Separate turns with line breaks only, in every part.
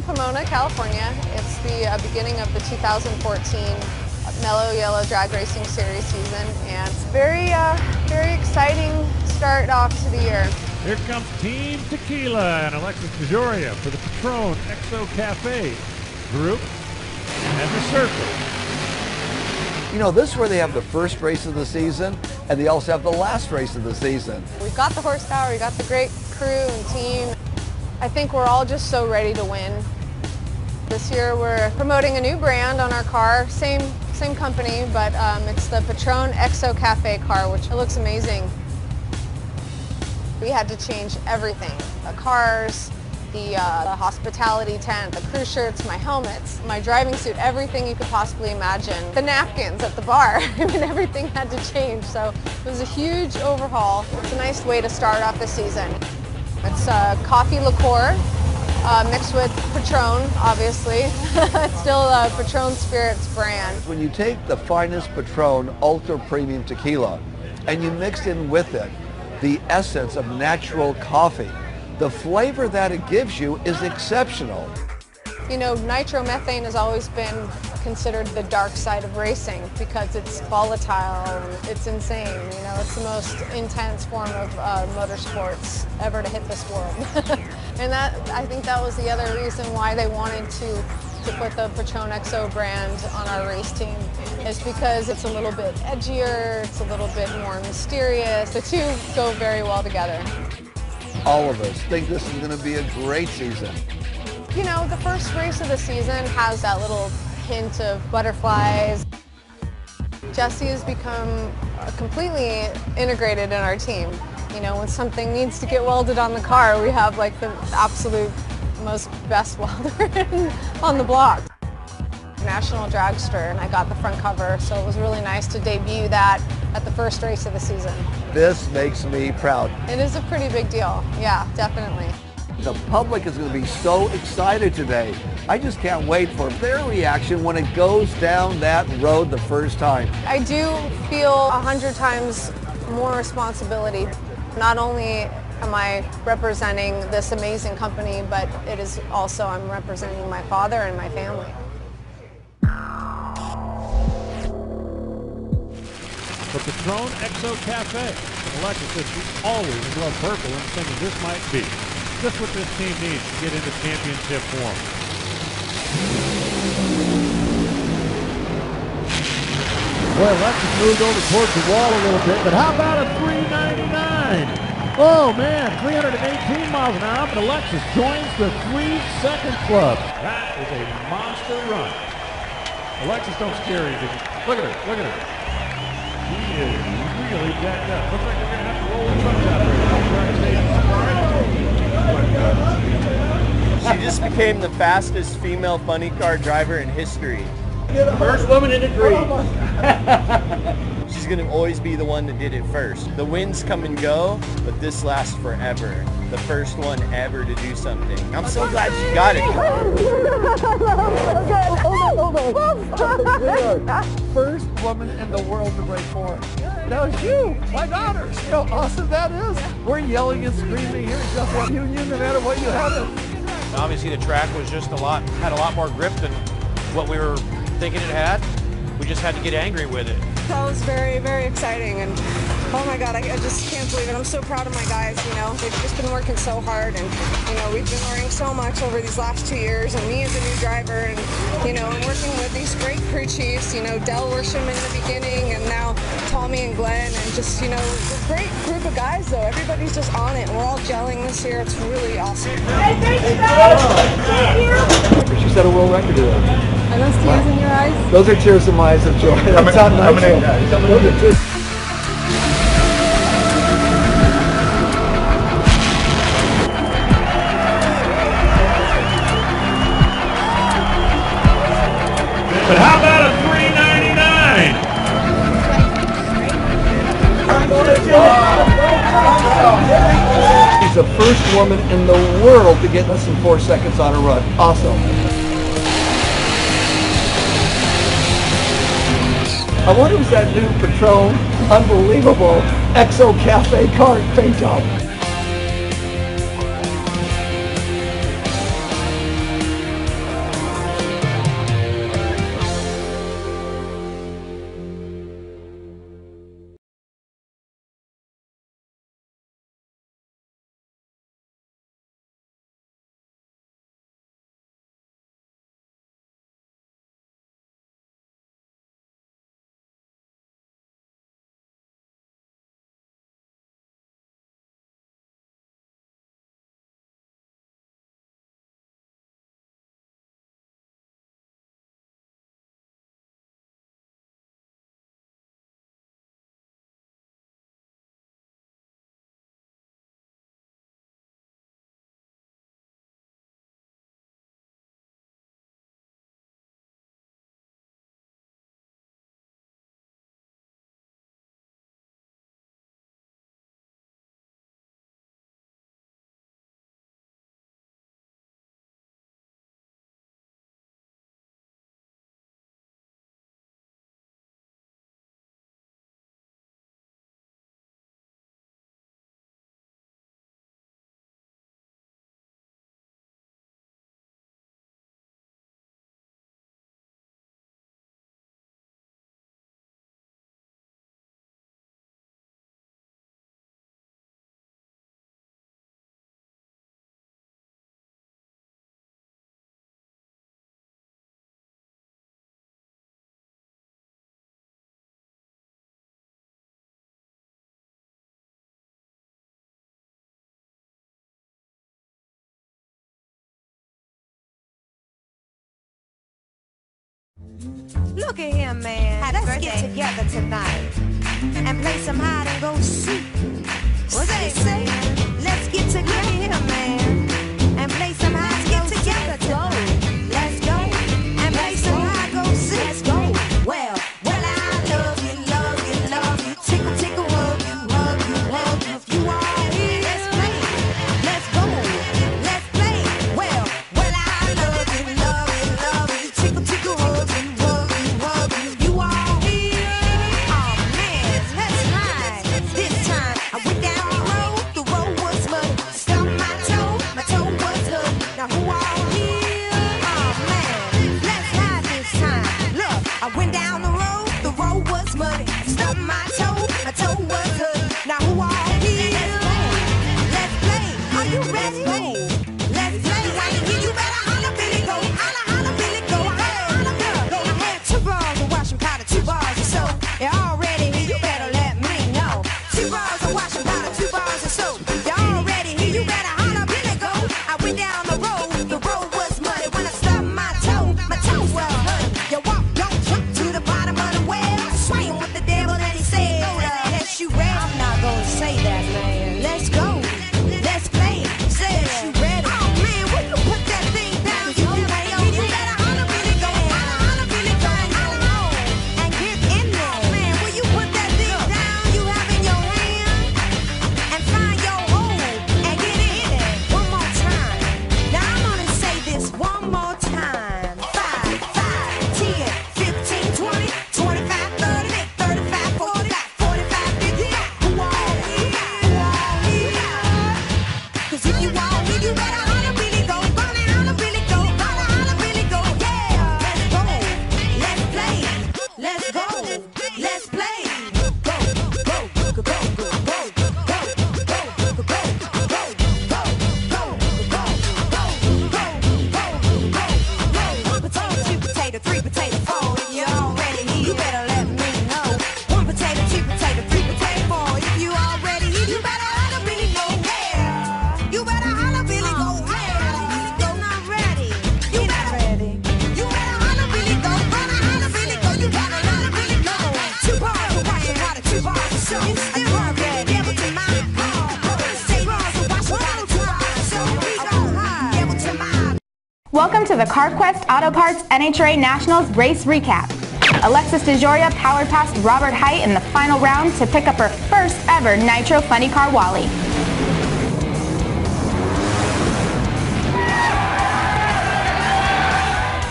Pomona, California. It's the beginning of the 2014 Mellow Yellow Drag Racing Series season, and it's very exciting start off to the year.
Here comes Team Tequila and Alexis DeJoria for the Patron Exo Cafe group and the Circle.
You know, this is where they have the first race of the season, and they also have the last race of the season.
We've got the horsepower, we've got the great crew and team. I think we're all just so ready to win. This year we're promoting a new brand on our car, same company, but it's the Patron Exo Cafe car, which looks amazing. We had to change everything, the cars, the hospitality tent, the crew shirts, my helmets, my driving suit, everything you could possibly imagine. The napkins at the bar, I mean, everything had to change. So it was a huge overhaul. It's a nice way to start off the season. It's coffee liqueur mixed with Patron, obviously. It's still a Patron Spirits brand.
When you take the finest Patron Ultra Premium Tequila and you mix in with it the essence of natural coffee, the flavor that it gives you is exceptional.
You know, nitromethane has always been considered the dark side of racing because it's volatile and it's insane. You know, it's the most intense form of motorsports ever to hit this world. And I think that was the other reason why they wanted to put the Patron XO brand on our race team, is because it's a little bit edgier, it's a little bit more mysterious. The two go very well together.
All of us think this is going to be a great season.
You know, the first race of the season has that little hint of butterflies. Jesse has become completely integrated in our team. You know, when something needs to get welded on the car, we have like the absolute most best welder on the block. National Dragster, and I got the front cover, so it was really nice to debut that at the first race of the season.
This makes me proud.
It is a pretty big deal, yeah, definitely.
The public is going to be so excited today. I just can't wait for their reaction when it goes down that road the first time.
I do feel 100 times more responsibility. Not only am I representing this amazing company, but it is also I'm representing my father and my family.
The Patron Exo Cafe. Alexis says she always loved purple and thinking this might be just what this team needs to get into championship form. Boy, Alexis moved over towards the wall a little bit, but how about a 399? Oh man, 318 miles an hour, but Alexis joins the 3-second club. That is a monster run. Alexis, don't scare you. Look at her, look at her. He is really jacked up. Looks like they're going to have to roll the trucks out there.
She just became the fastest female funny car driver in history.
First woman in the green.
She's going to always be the one that did it first. The wins come and go, but this lasts forever. The first one ever to do something. I'm so glad she got it.
First woman in the world to break 4. That was you, my daughter. You know how awesome that is? We're yelling and screaming here just like you no matter what you have.
Obviously the track was just had a lot more grip than what we were thinking it had. We just had to get angry with it.
That was very exciting, and oh my God, I just can't believe it. I'm so proud of my guys, you know. They've just been working so hard, and you know, we've been learning so much over these last 2 years, and me as a new driver, and you know, I'm working with these great crew chiefs, you know, Del Worsham in the beginning, and now Tommy and Glenn, and just, you know, a great group of guys though. Everybody's just on it, and we're all gelling this year. It's really awesome.
Hey, thank you guys! Thank you!
She set a world record today.
Are those tears in your eyes?
Those are tears in my eyes of joy. That's not nice. Those are tears.
But how about a 399?
She's the first woman in the world to get less than 4 seconds on a run. Awesome. I wonder if that new Patron, unbelievable Exo Cafe car paint job.
Look at him, man. Let's get together tonight and play some hide and go seek. What they say? Let's get together. Look at him, man, and play some hide and go together tonight. Let's go and play some hide and go seek. Let's go. Well, I love you, love you, love you. Tickle, tickle, hug you, hug you, hug you. If you are here, let's play. Let's go. Let's play. Well, I love you, love you, love you. Tickle, tickle, hug you, hug you, hug you. If you are here, oh man, let's ride. This time I went down the road was muddy. Stumped my toe was hood. Now who all here? Oh man, let's ride this time. Look, I went down the road was muddy. Stumped my toe was hood. Now who all here? Let's play. Are you ready? Let's play. You better holler, Billy, go. Holler, holler, Billy, go. Holler, holler, go. I had 2 bars of washing powder, 2 bars of soap. You're already here, you better let me know. 2 bars of washing powder, 2 bars of soap. You're already here, you better holler, Billy, go. I went down the road was muddy. When I stubbed my toe was hood. You walk, don't jump to the bottom of the well. Swaying with the devil that he said. Yes, you ready? I'm not gonna say that, man. Let's go. Let's play. Says you ready? Oh man, will you put that thing down? You better holler, Billy, go. Holler, Billy, go. Holler, and get in there. Oh man, will you put that thing down you have in your hand and find your hole and get in it one more time. Now I'm gonna say this one more time. 5, 10, 15, 20, 25, 30, 35, 40, 45, 50. Who all here? Who all here? 'Cause if you all here, you better holler, Billy, go. Holler, holler, Billy, go. Holler, holler, Billy, go. Yeah, let's go. Let's play. Let's go. Let's play. Go, go, go, go, go, go, go, go, go, go, go, go, Potato, 2 potato, 3 potato, 4. If you're already here, you better let me know. 1 potato, 2 potato, 3 potato, 4. If you already here, you better holler, Billy, go. Yeah, you better holler, Billy, go. Yeah, you're not ready. You're not ready. You better holler, Billy, go. Holler, Billy, go. You better holler, Billy, go. 2 bars of washing powder, 2 bars of soap. You still want that devil to my heart. Say bars of washing powder, 2 bars of soap. Devil to my.
Welcome to the CarQuest Auto Parts NHRA Nationals Race Recap. Alexis DeJoria powered past Robert Height in the final round to pick up her first ever Nitro Funny Car Wally.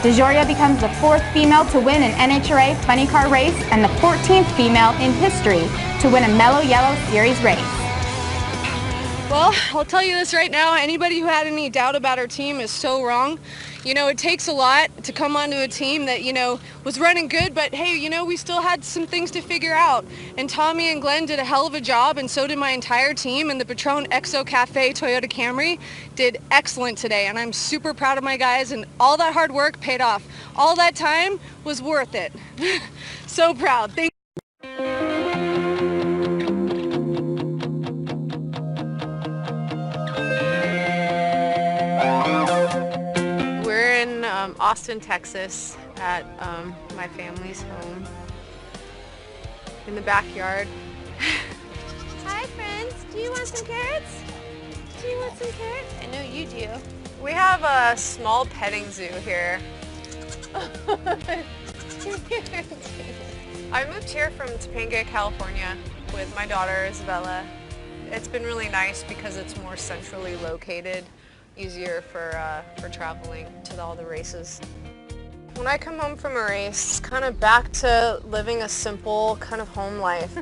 DeJoria becomes the 4th female to win an NHRA Funny Car race and the 14th female in history to win a Mellow Yellow Series race.
Well, I'll tell you this right now, anybody who had any doubt about our team is so wrong. You know, it takes a lot to come onto a team that, you know, was running good, but hey, you know, we still had some things to figure out. And Tommy and Glenn did a hell of a job, and so did my entire team, and the Patron Exo Cafe Toyota Camry did excellent today, and I'm super proud of my guys, and all that hard work paid off. All that time was worth it. So proud. Thank
Austin, Texas, at my family's home in the backyard. Hi friends, do you want some carrots? Do you want some carrots? I know you do. We have a small petting zoo here. I moved here from Topanga, California with my daughter Isabella. It's been really nice because it's more centrally located. Easier for traveling to all the races. When I come home from a race, it's kind of back to living a simple kind of home life.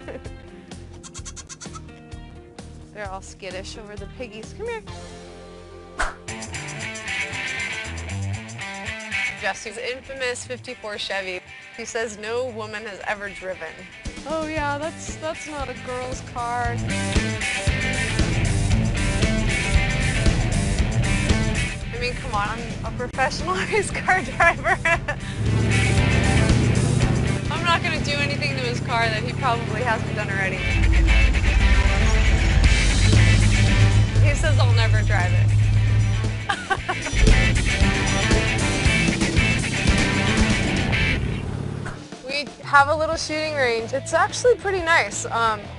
They're all skittish over the piggies. Come here. Jesse's infamous 54 Chevy. He says no woman has ever driven. Oh yeah, that's not a girl's car. I mean, come on, I'm a professional race car driver. I'm not going to do anything to his car that he probably hasn't done already. He says I'll never drive it.
have a little shooting range. It's actually pretty nice.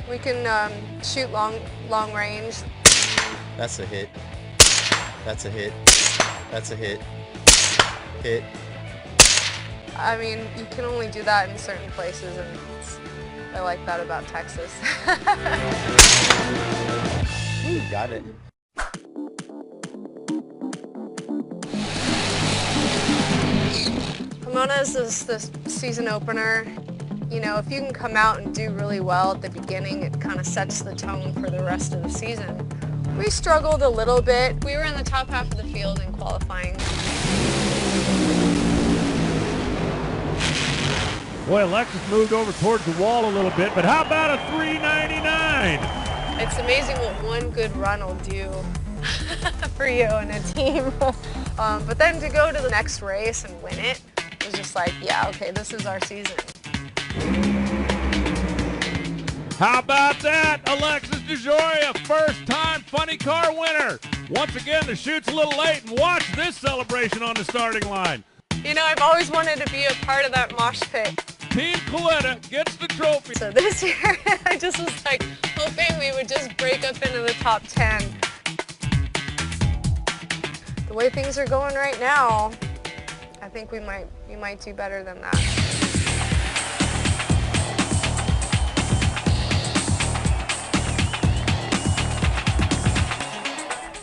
We can shoot long range.
That's a hit. That's a hit. That's a hit. Hit.
I mean, you can only do that in certain places, and I like that about Texas.
You got it.
Pomona is the season opener. You know, if you can come out and do really well at the beginning, it kind of sets the tone for the rest of the season. We struggled a little bit. We were in the top half of the field in qualifying.
Boy, Alexis moved over towards the wall a little bit, but how about a 399?
It's amazing what one good run will do for you and a team. But then to go to the next race and win it was just like, yeah, okay, this is our season.
How about that? Alexis DeJoria, first-time funny car winner. Once again, the chute's a little late, and watch this celebration on the starting line.
You know, I've always wanted to be a part of that mosh pit.
Team Coletta gets the trophy.
So this year, I just was like hoping we would just break up into the top 10. The way things are going right now, I think we might do better than that.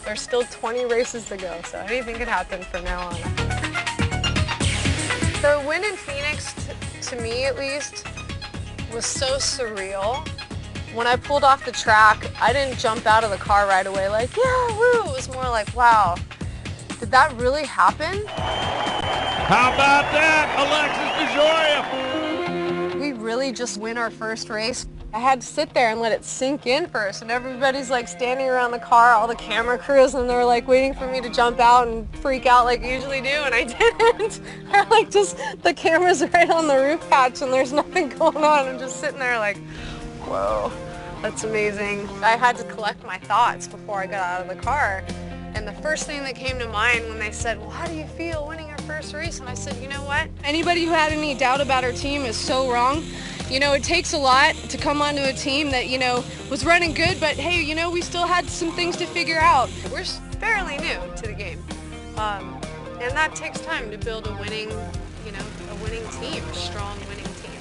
There's still 20 races to go, so anything could happen from now on. The win in Phoenix, to me at least, was so surreal. When I pulled off the track, I didn't jump out of the car right away like, yeah, woo. It was more like, wow, did that really happen?
How about that, Alexis DeJoria?
We really just win our first race. I had to sit there and let it sink in first, and everybody's like standing around the car, all the camera crews, and they're like waiting for me to jump out and freak out like I usually do, and I didn't. They're like just, the camera's right on the roof hatch and there's nothing going on. I'm just sitting there like, whoa, that's amazing. I had to collect my thoughts before I got out of the car, and the first thing that came to mind when they said, well, how do you feel winning your first race? And I said, you know what? Anybody who had any doubt about our team is so wrong. You know, it takes a lot to come onto a team that, you know, was running good, but hey, you know, we still had some things to figure out. We're fairly new to the game, and that takes time to build a winning, you know, a winning team, a strong winning team.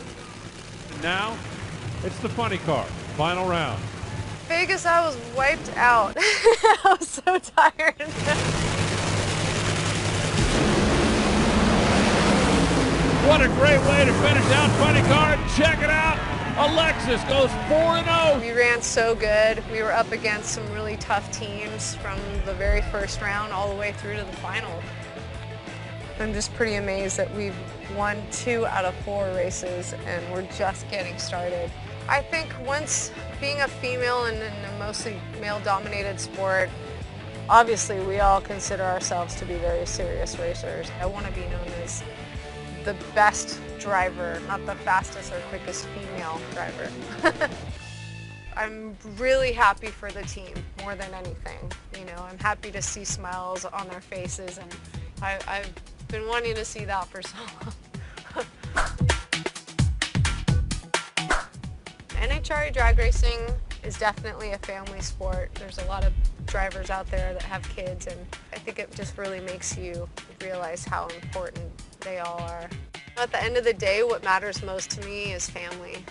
Now, it's the funny car, final round.
Vegas, I was wiped out. I was so tired.
What a great way to finish out funny car. Check it out. Alexis goes 4-0.
We ran so good. We were up against some really tough teams from the very first round all the way through to the final. I'm just pretty amazed that we've won 2 out of 4 races and we're just getting started. I think once being a female in a mostly male-dominated sport, obviously we all consider ourselves to be very serious racers. I want to be known as the best driver, not the fastest or quickest female driver. I'm really happy for the team more than anything. You know, I'm happy to see smiles on their faces, and I've been wanting to see that for so long. NHRA drag racing is definitely a family sport. There's a lot of drivers out there that have kids, and I think it just really makes you realize how important they all are. At the end of the day, what matters most to me is family.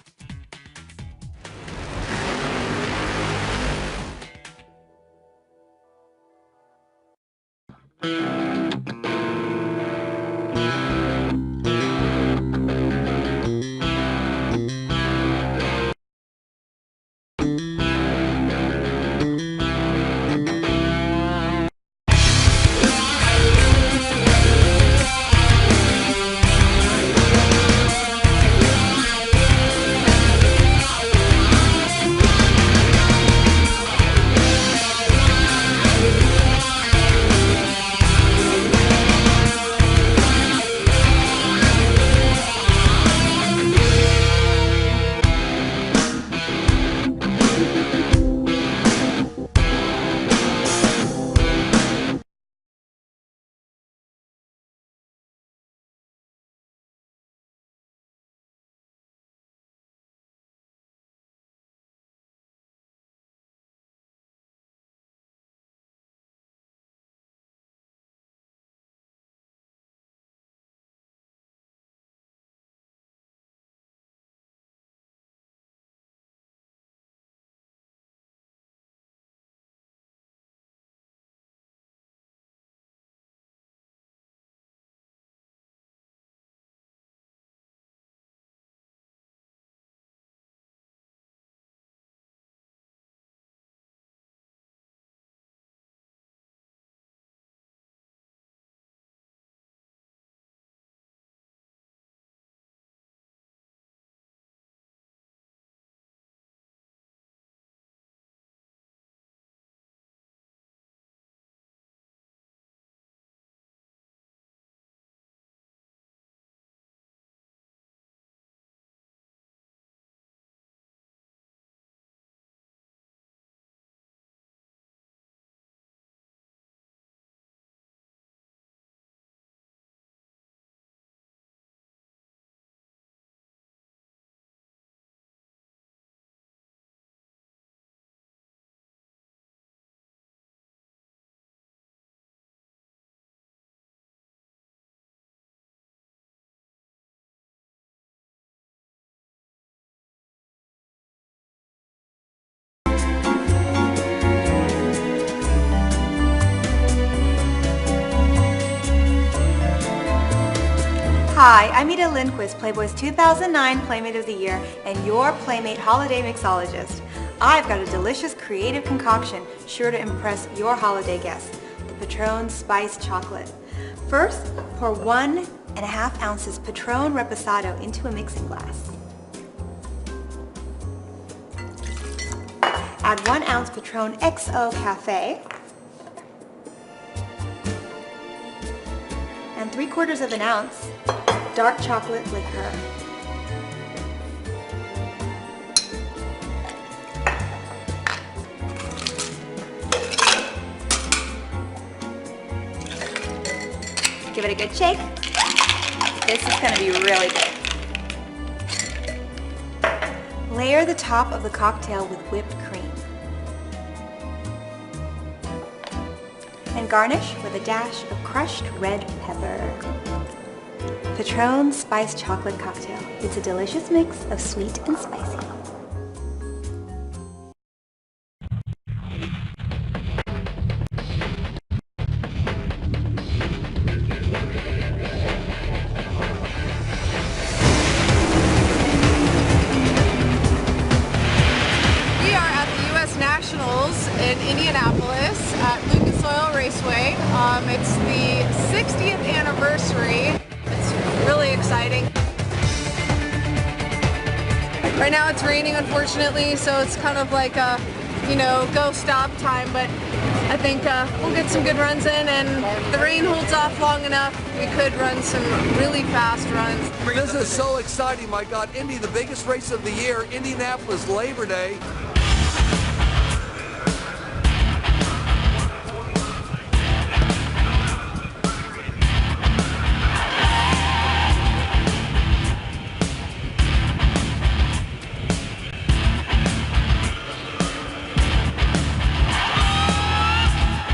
Hi, I'm Ida Lindquist, Playboy's 2009 Playmate of the Year and your Playmate Holiday Mixologist. I've got a delicious creative concoction sure to impress your holiday guests, the Patron Spiced Chocolate. First, pour 1.5 ounces Patron Reposado into a mixing glass. Add 1 ounce Patron XO Cafe and 3/4 of an ounce dark chocolate liqueur. Give it a good shake. This is going to be really good. Layer the top of the cocktail with whipped cream. And garnish with a dash of crushed red pepper. Patron Spiced Chocolate Cocktail. It's a delicious mix of sweet and spicy.
Nationals in Indianapolis at Lucas Oil Raceway. It's the 60th anniversary. It's really exciting. Right now it's raining, unfortunately, so it's kind of like a, go stop time, but I think we'll get some good runs in, and if the rain holds off long enough, we could run some really fast runs.
This is so exciting, my God. Indy, the biggest race of the year, Indianapolis Labor Day.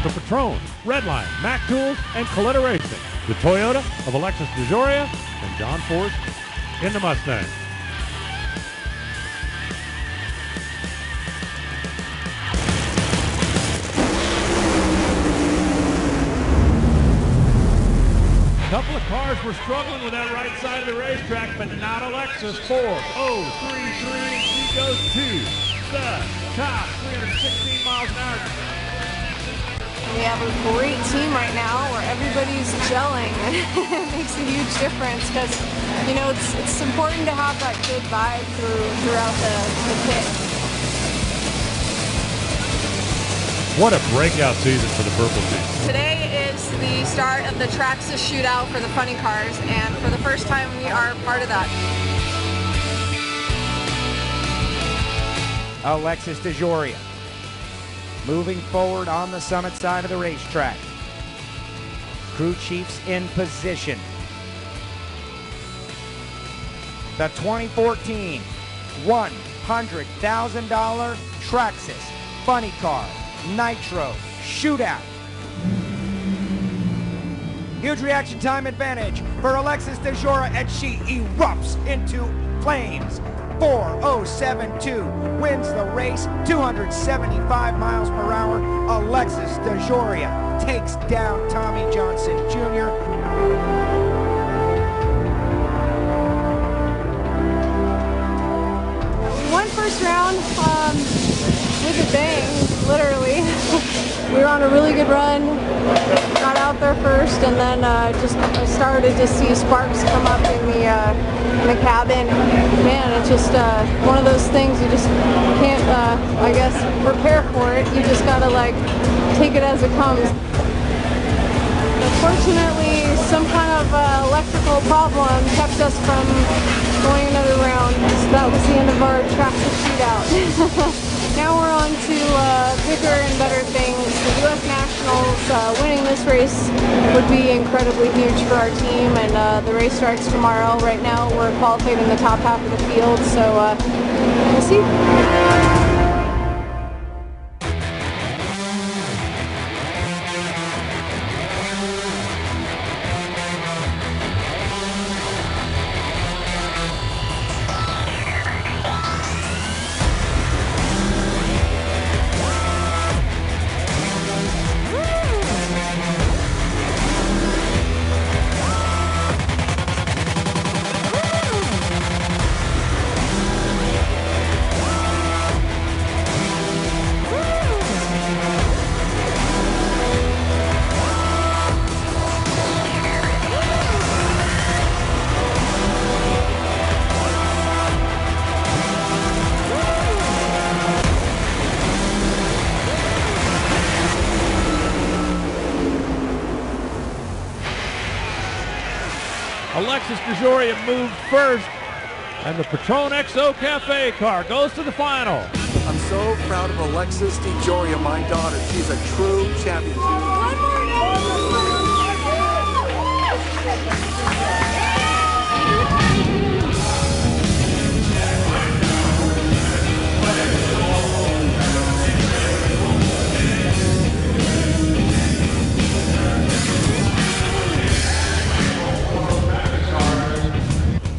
The Patron, Redline, Mac Tools, and Coletta Racing. The Toyota of Alexis DeJoria and John Force in the Mustang. A couple of cars were struggling with that right side of the racetrack, but not Alexis. 4.033. He goes to the top, 316 miles an hour.
We have a great team right now where everybody's gelling. It makes a huge difference because, it's important to have that good vibe throughout the pit.
What a breakout season for the Purple team.
Today is the start of the Traxxas shootout for the funny cars, and for the first time we are part of that.
Alexis DeJoria moving forward on the Summit side of the racetrack. Crew chiefs in position. The 2014 $100,000 Traxxas Funny Car Nitro Shootout. Huge reaction time advantage for Alexis DeJoria, and she erupts into flames. 4.072 wins the race, 275 miles per hour. Alexis DeJoria takes down Tommy Johnson Jr.
We won first round with a bang, literally. We were on a really good run, got out there first, and then just started to see sparks come up in the cabin. Man, it's just one of those things you just can't, I guess, prepare for it. You just gotta take it as it comes. Unfortunately, some kind of electrical problem kept us from going another round. So that was the end of our Traxxas shootout. Now we're on to bigger and better things. The U.S. Nationals, winning this race would be incredibly huge for our team, and the race starts tomorrow. Right now we're qualified in the top half of the field, so we'll see.
Alexis DeJoria moved first, and the Patron XO Cafe car goes to the final.
I'm so proud of Alexis DeJoria, my daughter. She's a true champion.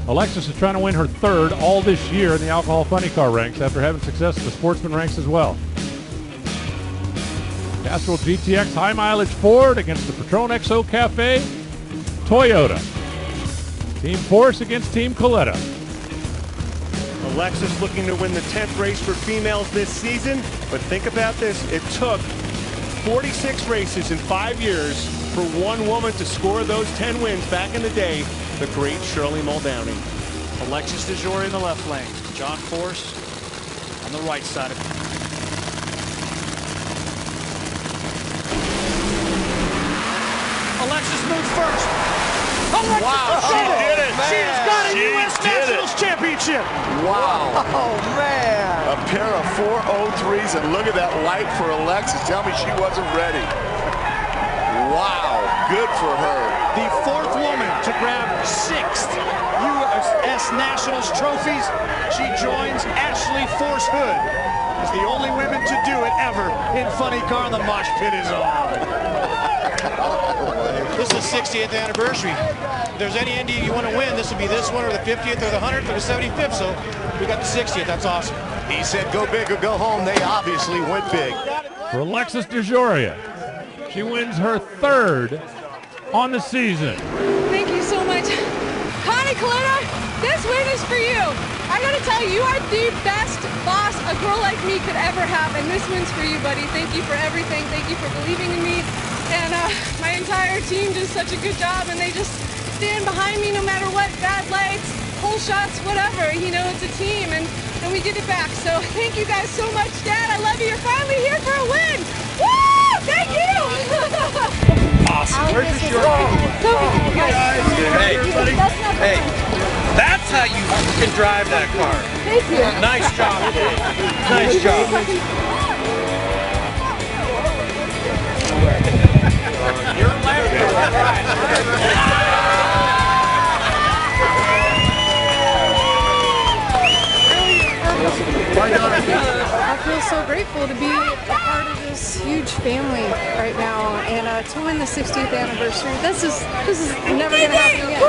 Alexis is trying to win her third all this year in the Alcohol Funny Car ranks after having success in the Sportsman ranks as well. Castrol GTX High Mileage Ford against the Patron XO Cafe Toyota. Team Force against Team Coletta.
Alexis looking to win the 10th race for females this season, but think about this, it took 46 races in 5 years for one woman to score those 10 wins back in the day, the great Shirley Muldowney.
Alexis DeJoria in the left lane, John Force on the right side of it. Alexis moves first. Alexis
Wow, she did it.
She has got a
She
U.S.
did it.
Nationals championship.
Wow.
Oh, man.
A pair of 403s, and look at that light for Alexis. Tell me she wasn't ready. Wow, good for her.
The fourth woman to grab 6th U.S. Nationals trophies. She joins Ashley Force Hood as the only women to do it ever in Funny Car, and the mosh pit is on. This is the 60th anniversary. If there's any Indy you want to win, this would be this one, or the 50th, or the 100th, or the 75th. So we got the 60th. That's awesome.
He said go big or go home. They obviously went big.
For Alexis DeJoria, she wins her third on the season.
Thank you so much. Connie Coletta, this win is for you. I gotta tell you, you are the best boss a girl like me could ever have, and this win's for you, buddy. Thank you for everything. Thank you for believing in me. And my entire team does such a good job, and they just stand behind me no matter what, bad lights, pole shots, whatever. You know, it's a team, and we get it back. So thank you guys so much, Dad. I love you. You're finally here for a win. Woo! Thank you!
Awesome. Where's the shirt?
Hey, that's how you can drive that car.
Thank you.
Nice job, Dave. Nice job. You're
I feel so grateful to be a part of this huge family right now, and to win the 60th anniversary. This is never going to happen again.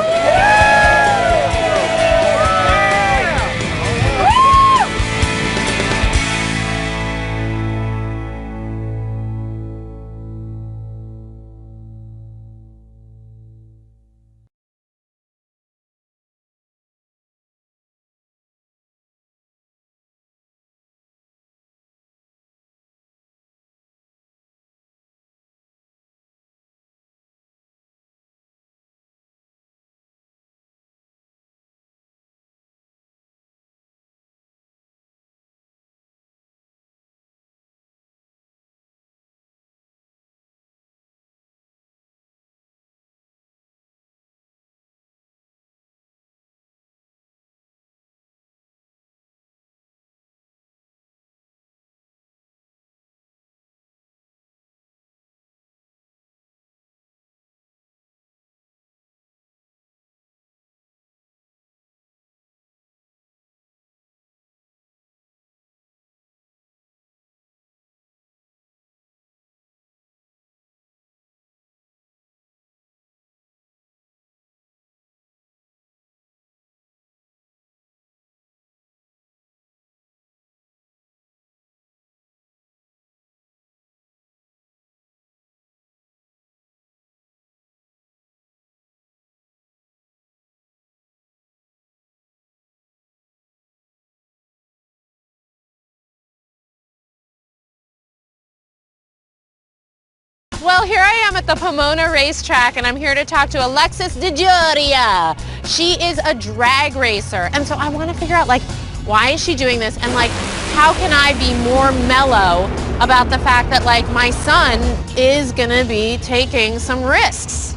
Well, here I am at the Pomona racetrack, and I'm here to talk to Alexis DeJoria. She is a drag racer, and so I want to figure out, like, why is she doing this, and, like, how can I be more mellow about the fact that, like, my son is gonna be taking some risks.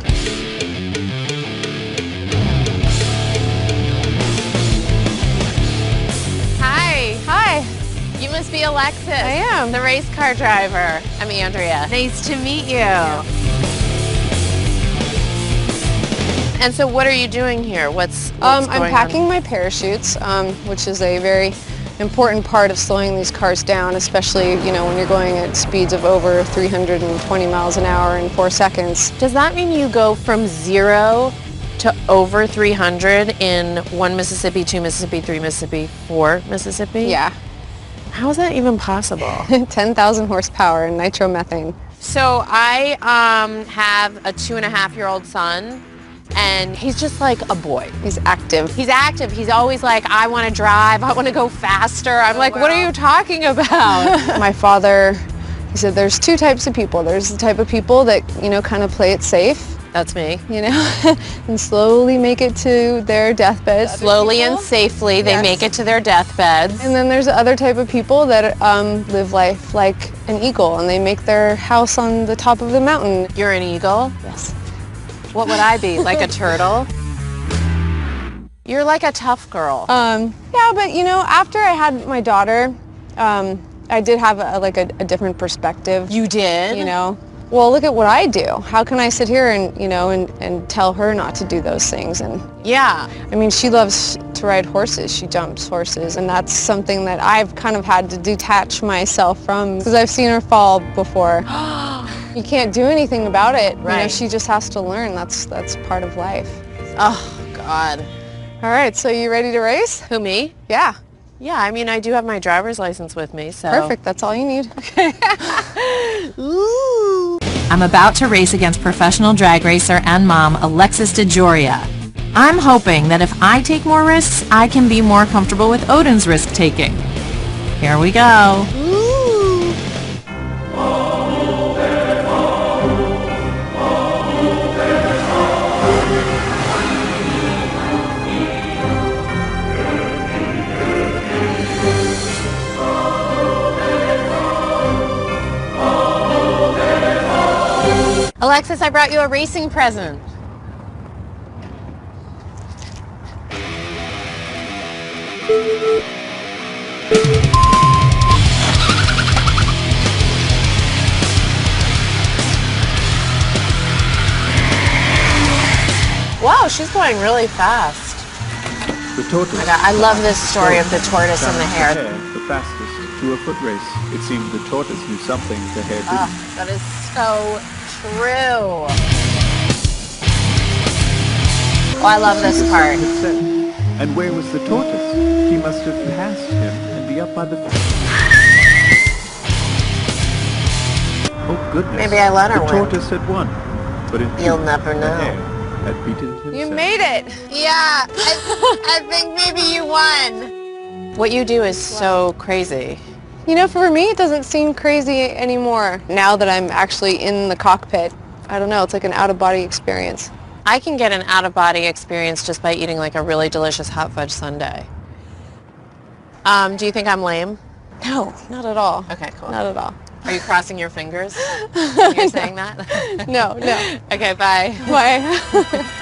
You must be Alexis.
I am.
The race car driver. I'm Andrea. Nice to meet you. And so what are you doing here? What's
I'm
going
packing
on?
my parachutes, which is a very important part of slowing these cars down, especially, you know, when you're going at speeds of over 320 miles an hour in 4 seconds.
Does that mean you go from 0 to over 300 in 1 Mississippi, 2 Mississippi, 3 Mississippi, 4 Mississippi?
Yeah.
How is that even possible?
10,000 horsepower and nitromethane.
So I have a 2.5-year-old son, and he's just like a boy.
He's active.
He's active. He's always like, I want to drive. I want to go faster. I'm like, what are you talking about?
My father, he said there's 2 types of people. There's the type of people that, you know, kind of play it safe.
That's me.
You know, and slowly make it to their deathbeds.
Slowly and safely, they make it to their deathbeds.
And then there's the other type of people that live life like an eagle, and they make their house on the top of the mountain.
You're an eagle?
Yes.
What would I be? Like a turtle? You're like a tough girl.
Yeah, but you know, after I had my daughter, I did have a different perspective.
You did?
You know, well, look at what I do. How can I sit here and, you know, and tell her not to do those things? And
yeah.
I mean, she loves to ride horses. She jumps horses, and that's something that I've kind of had to detach myself from, because I've seen her fall before. You can't do anything about it.
Right.
You know, she just has to learn. That's part of life.
Oh, God.
All right, so you ready to race?
Who, me?
Yeah.
Yeah, I mean, I do have my driver's license with me, so.
Perfect, that's all you need.
Ooh. I'm about to race against professional drag racer and mom, Alexis DeJoria. I'm hoping that if I take more risks, I can be more comfortable with Odin's risk-taking. Here we go. Alexis, I brought you a racing present. Wow, she's going really fast.
The tortoise.
I love this story of the tortoise and the hare.
The fastest to a foot race. It seemed the tortoise knew something the hare didn't.
That is so true. Oh, I love this part.
And where was the tortoise? He must have passed him and be up by the... Oh goodness.
Maybe I let her
the
win.
The tortoise had won. But in
You'll never
the
know.
hare had beaten himself.
You made it.
Yeah, I think maybe you won. What you do is so crazy.
You know, for me, it doesn't seem crazy anymore now that I'm actually in the cockpit. I don't know, it's like an out-of-body experience.
I can get an out-of-body experience just by eating like a really delicious hot fudge sundae. Do you think I'm lame?
No, not at all.
Okay, cool.
Not at all.
Are you crossing your fingers when you're saying that?
No, no.
Okay, bye.
Bye.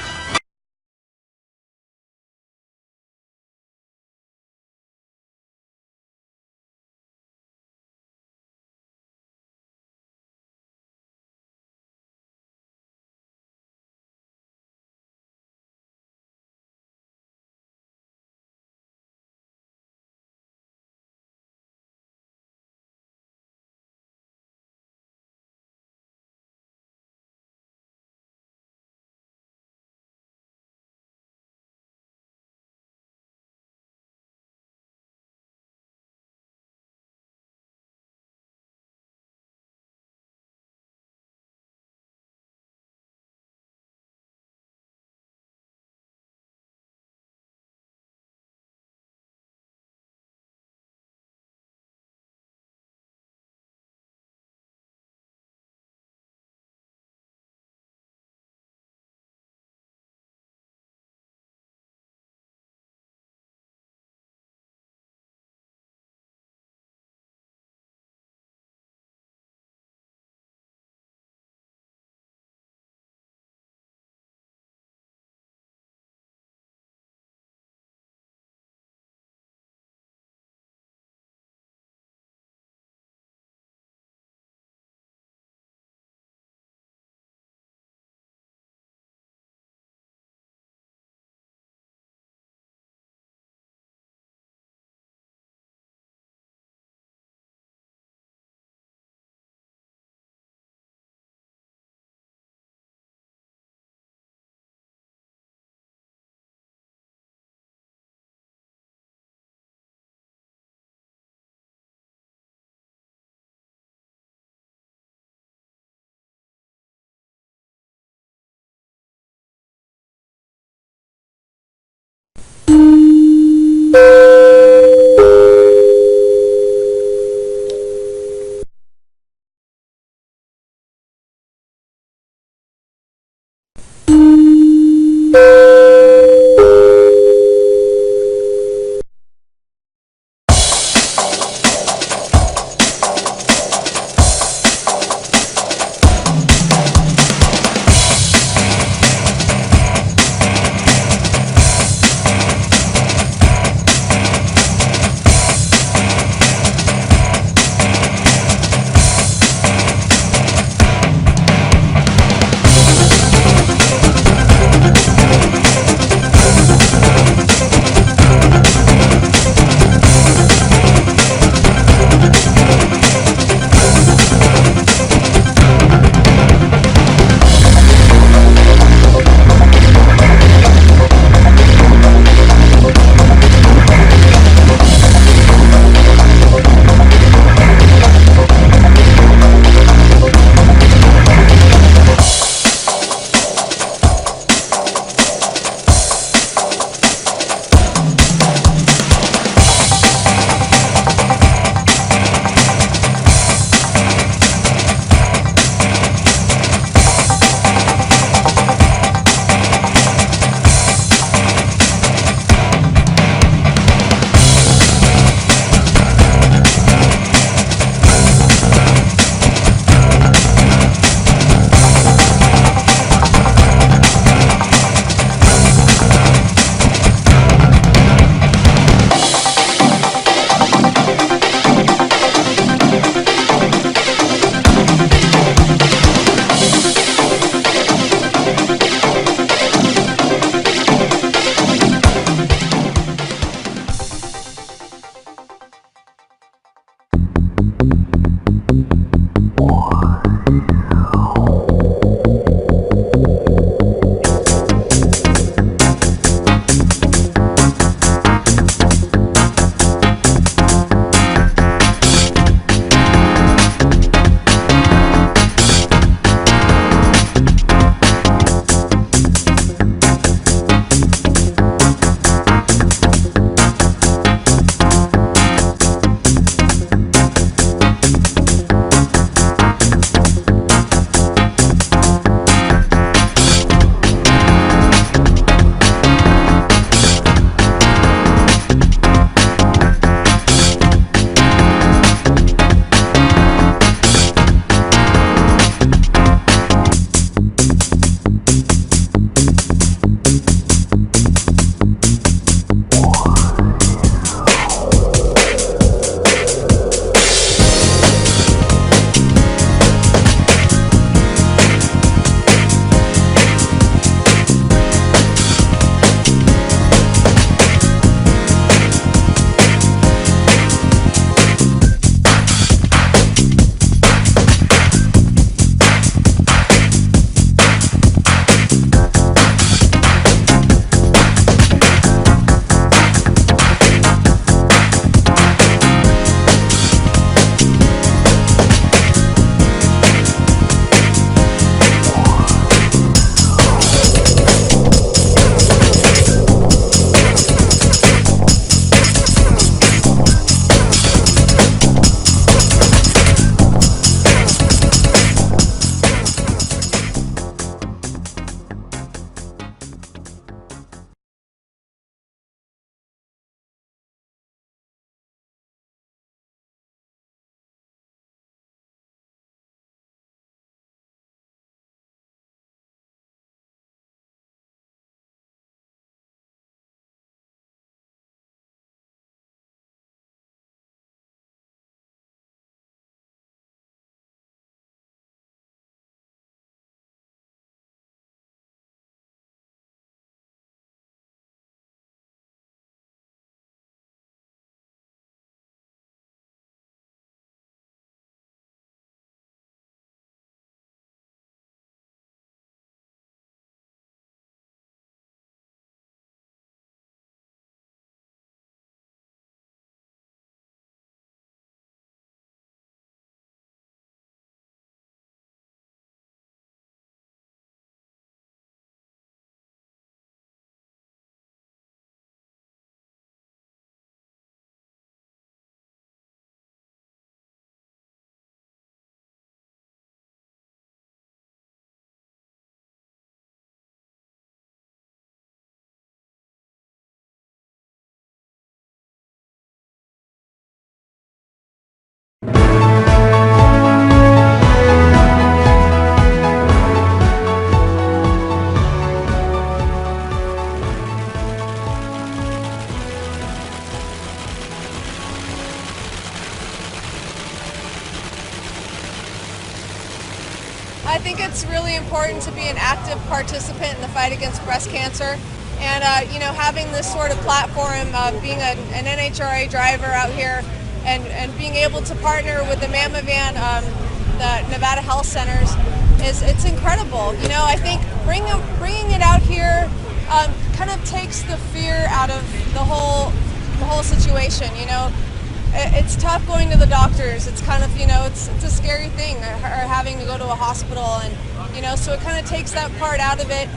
I think it's really important to be an active participant in the fight against breast cancer. And, you know, having this sort of platform, being an NHRA driver out here and being able to partner with the Mama Van, the Nevada Health Centers, it's incredible. You know, I think bringing it out here kind of takes the fear out of the whole situation, you know. It's tough going to the doctors. It's kind of, you know, it's a scary thing, or having to go to a hospital, and, you know, so it kind of takes that part out of it.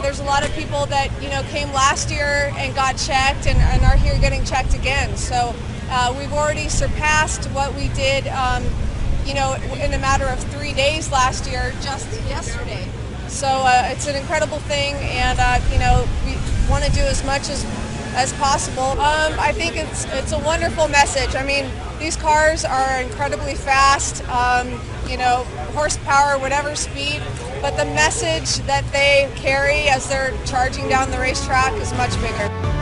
There's a lot of people that, you know, came last year and got checked and are here getting checked again. So we've already surpassed what we did, you know, in a matter of 3 days last year, just yesterday. So it's an incredible thing, and, you know, we want to do as much as possible. I think it's a wonderful message. I mean, these cars are incredibly fast, you know, horsepower, whatever speed, but the message that they carry as they're charging down the racetrack is much bigger.